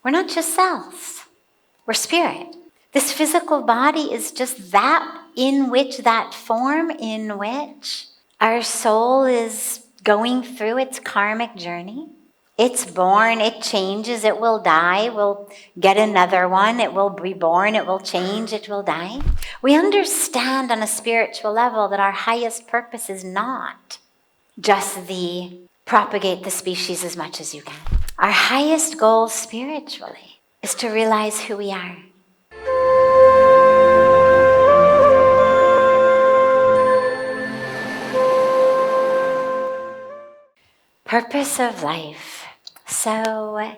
We're not just cells. We're spirit. This physical body is just that form in which our soul is going through its karmic journey. It's born, it changes, it will die, we'll get another one, it will be born, it will change, it will die. We understand on a spiritual level that our highest purpose is not just the propagate the species as much as you can. Our highest goal spiritually is to realize who we are. Purpose of life. So,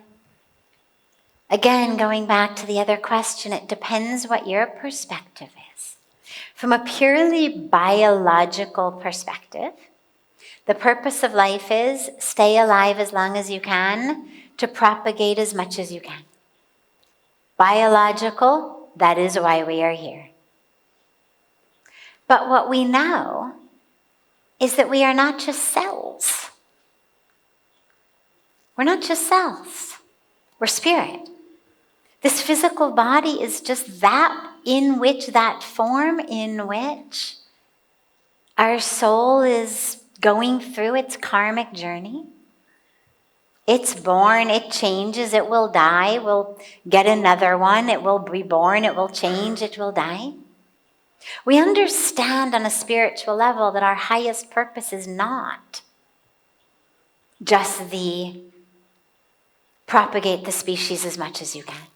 again, going back to the other question, it depends what your perspective is. From a purely biological perspective, the purpose of life is stay alive as long as you can to propagate as much as you can. Biological, that is why we are here. But what we know is that we are not just cells. We're not just cells. We're spirit. This physical body is just that form in which our soul is going through its karmic journey. It's born, it changes, it will die, we'll get another one, it will be born, it will change, it will die. We understand on a spiritual level that our highest purpose is not just the propagate the species as much as you can.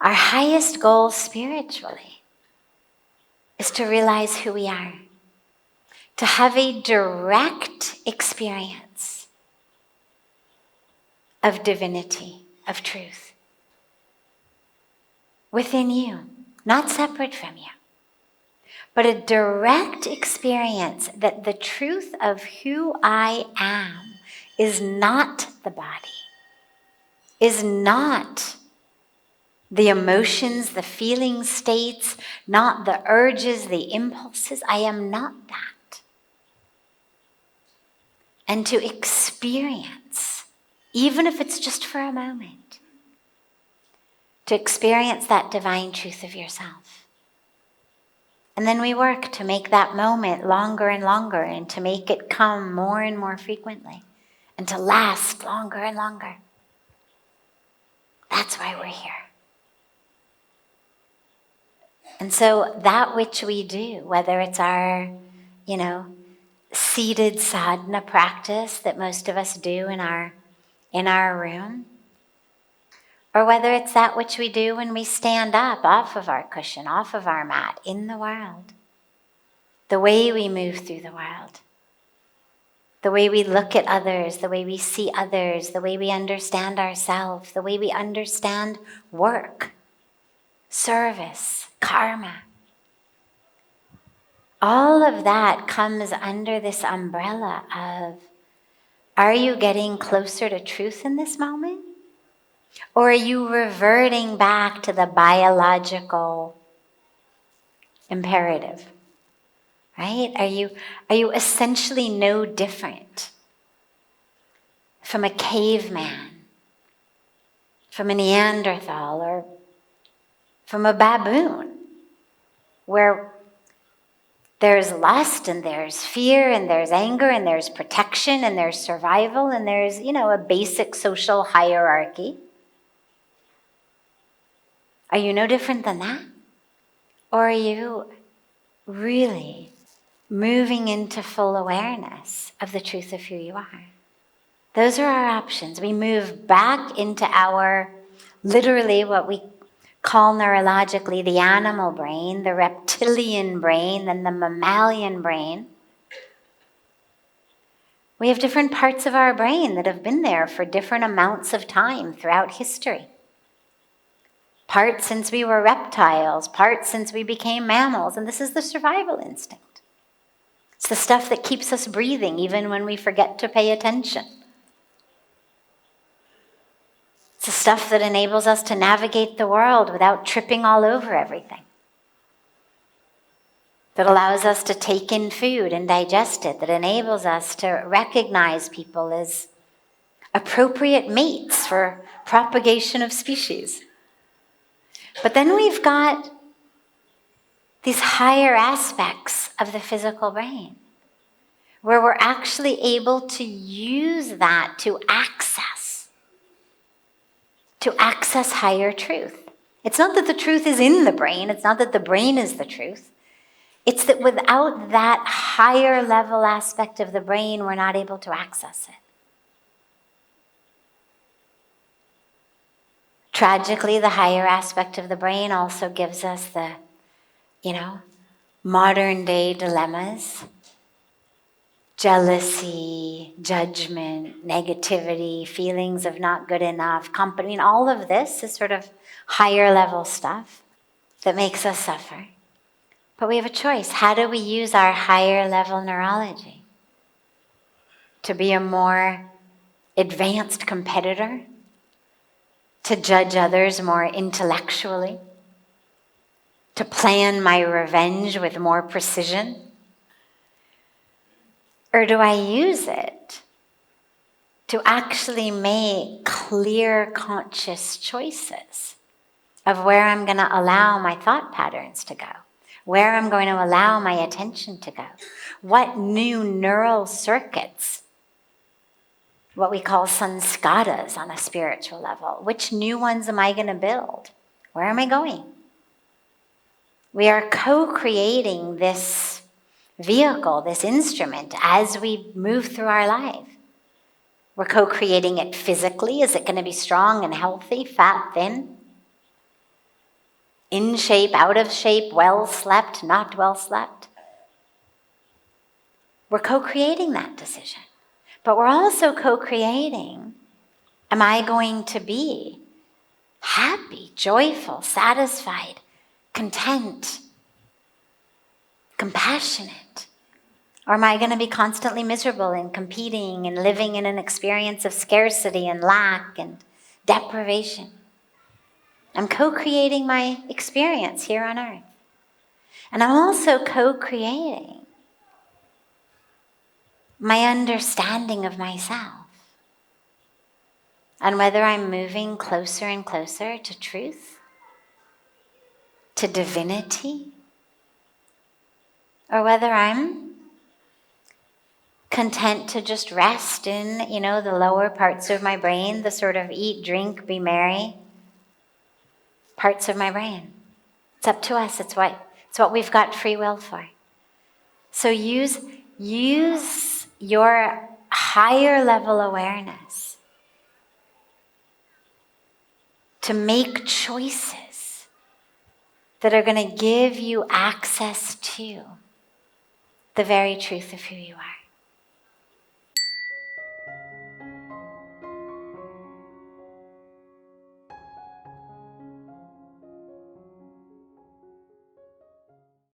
Our highest goal spiritually is to realize who we are, to have a direct experience of divinity, of truth within you, not separate from you, but a direct experience that the truth of who I am is not the body, is not the emotions, the feeling states, not the urges, the impulses. I am not that. And to experience, even if it's just for a moment, to experience that divine truth of yourself. And then we work to make that moment longer and longer and to make it come more and more frequently and to last longer and longer. That's why we're here. And so that which we do, whether it's our, seated sadhana practice that most of us do in our room, or whether it's that which we do when we stand up off of our cushion, off of our mat, in the world, the way we move through the world, the way we look at others, the way we see others, the way we understand ourselves, the way we understand work, service, karma. All of that comes under this umbrella of, are you getting closer to truth in this moment? Or are you reverting back to the biological imperative? Right? Are you essentially no different from a caveman, from a Neanderthal, or from a baboon, where there's lust and there's fear and there's anger and there's protection and there's survival and there's, a basic social hierarchy? Are you no different than that? Or are you really moving into full awareness of the truth of who you are? Those are our options. We move back into our, literally what we call neurologically the animal brain, the reptilian brain, then the mammalian brain. We have different parts of our brain that have been there for different amounts of time throughout history. Parts since we were reptiles, parts since we became mammals, and this is the survival instinct. It's the stuff that keeps us breathing even when we forget to pay attention. It's the stuff that enables us to navigate the world without tripping all over everything. That allows us to take in food and digest it, that enables us to recognize people as appropriate mates for propagation of species. But then we've got these higher aspects of the physical brain, where we're actually able to use that to access higher truth. It's not that the truth is in the brain. It's not that the brain is the truth. It's that without that higher level aspect of the brain, we're not able to access it. Tragically, the higher aspect of the brain also gives us the, modern day dilemmas. Jealousy, judgment, negativity, feelings of not good enough, company, all of this is sort of higher level stuff that makes us suffer. But we have a choice. How do we use our higher level neurology to be a more advanced competitor, to judge others more intellectually, to plan my revenge with more precision? Or do I use it to actually make clear, conscious choices of where I'm going to allow my thought patterns to go, where I'm going to allow my attention to go, what new neural circuits, what we call sanskaras on a spiritual level, which new ones am I going to build? Where am I going? We are co-creating this vehicle, this instrument, as we move through our life. We're co-creating it physically. Is it going to be strong and healthy, fat, thin? In shape, out of shape, well slept, not well slept? We're co-creating that decision. But we're also co-creating, am I going to be happy, joyful, satisfied, content, compassionate? Or am I going to be constantly miserable and competing and living in an experience of scarcity and lack and deprivation? I'm co-creating my experience here on earth. And I'm also co-creating my understanding of myself and whether I'm moving closer and closer to truth, to divinity, or whether I'm content to just rest in, the lower parts of my brain, the sort of eat, drink, be merry parts of my brain. It's up to us. It's what we've got free will for. So use your higher level awareness to make choices that are going to give you access to the very truth of who you are.